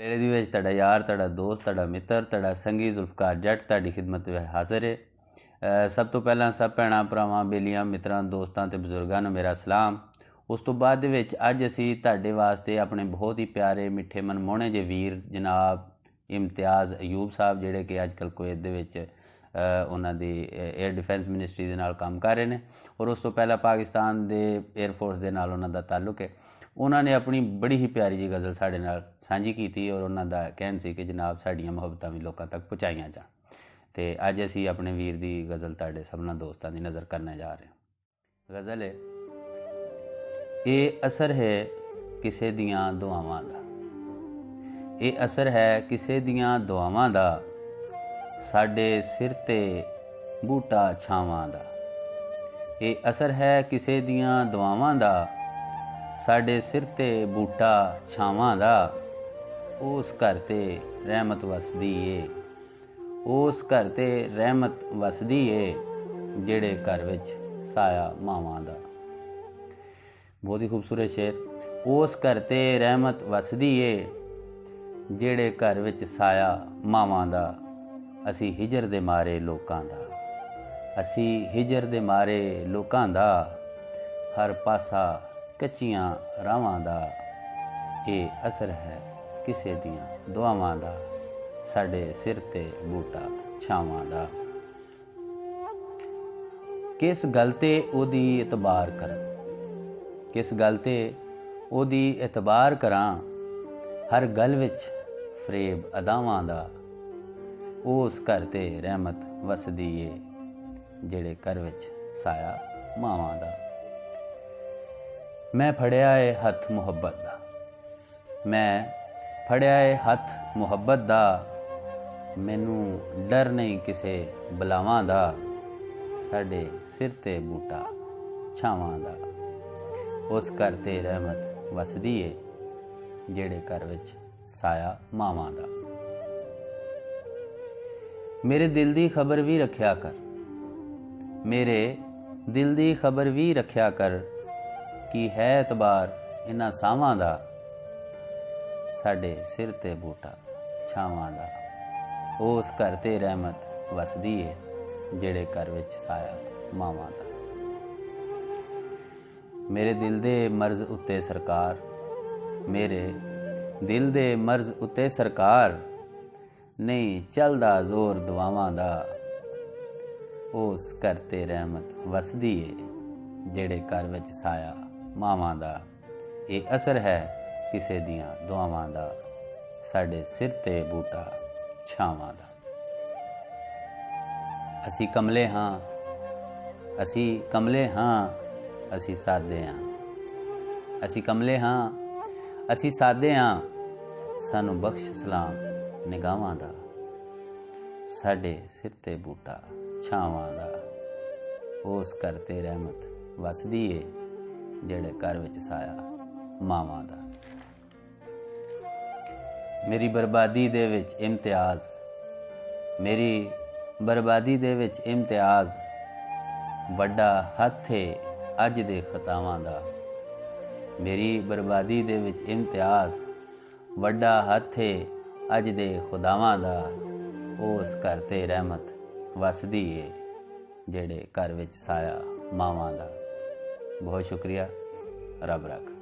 नेड़े दी विच तुहाडा यार, तुहाडा दोस्त, तुहाडा मित्र, तुहाडा संगी जुल्फकार जट तुहाडी खिदमत विच हाज़र है। सब तो पहलां सब भैणां भरावां बेलियां मित्रां दोस्तां ते बजुर्गां नूं मेरा सलाम। उस तो बाद दे विच अज असीं तुहाडे वास्ते अपने बहुत ही प्यारे मिठे मनमोहणे जे वीर जनाब इम्तियाज़ अयूब साहब जिहड़े कि अजकल कुवैत दे विच उन्हां दी एयर डिफेंस मिनिस्ट्री दे नाल काम कर रहे हैं और उस तो पहला पाकिस्तान दे एयरफोर्स दे नाल उन्हां दा ताल्लुक है। उन्होंने अपनी बड़ी ही प्यारी जी गज़ल साढ़े नाल सांझी की और उन्हों का कहना सी कि जनाब साड़ियाँ मुहब्बतां भी लोगों तक पहुँचाइयां जान। तो अज असी अपने वीर की गज़ल तुहाडे सबना दोस्तों की नज़र करने जा रहे हैं। गज़ल है, ये असर है किसे दियां दुआवां दा, ये असर है किसे दियां दुआवां दा, साडे सिर ते बूटा छावां दा। ये असर है किसे दियां दुआवां दा, साडे सिर ते बूटा छावां दा। उस घर ते रहमत वसदी ए, उस घर ते रहमत वसदी ए, जेड़े घर विच साया मावां दा। बहुत ही खूबसूरत शेर। उस घर ते रहमत वसदी ए, जेड़े घर विच साया मावां दा। असी हिजर दे मारे लोकां दा, असी हिजर दे मारे लोकां दा, हर पासा कच्चियां रावां दा। ये असर है किसे दियां दुआवां दा, साडे सिर ते बूटा छावां दा। किस गल ते ओदी एतबार करां, किस गल ते ओदी एतबार करां, हर गल विच फरेब अदावां दा। उस घर ते रहमत वसदी ए, जेड़े घर विच साया मावां दा। मैं फड़िया है हथ मुहब्बत दा, मैं फड़िया है हथ मुहब्बत दा, मैनू डर नहीं किसे बलावां दा, साडे सिर ते बूटा छावां दा। उस घर ते रहमत वसदी है, जेड़े घर विच साया मावां दा। मेरे दिल दी खबर भी रखिया कर, मेरे दिल दी खबर भी रखिया कर, कि है एतबार इन्हां सावां दा, साडे सिर ते बूटा छावां दा। उस घर ते रहमत वसदी है, जेड़े घर विच साया मावां दा। मेरे दिल दे मर्ज उत्ते सरकार, मेरे दिल दे मर्ज उत्ते सरकार, नहीं चलदा जोर दुआवां दा। उस घर ते रहमत वसदी है, जेड़े घर विच साया मावां दा। ये असर है किसे दियां दुआवां दा, साडे सिर ते बूटा छावां दा। असी कमले हाँ, असी कमले हाँ, असी सादे हाँ, असी कमले हाँ, असी सादे हाँ, सानू बख्श सलाम निगावां दा, साडे सिर ते बूटा छावां दा। उस घर ते रहमत वसदी है, जेड़े घर विच साया मावां दा। मेरी बर्बादी दे विच इम्तियाज़, मेरी बर्बादी दे विच इम्तियाज़, वड्डा हत्थ है अज दे खतावां दा। मेरी बर्बादी दे विच इम्तियाज़, वड्डा हत्थ है अज दे खुदावां दा। उस घर ते रहमत वसदी है, जेड़े घर विच साया मावां दा। बहुत शुक्रिया, रब रख।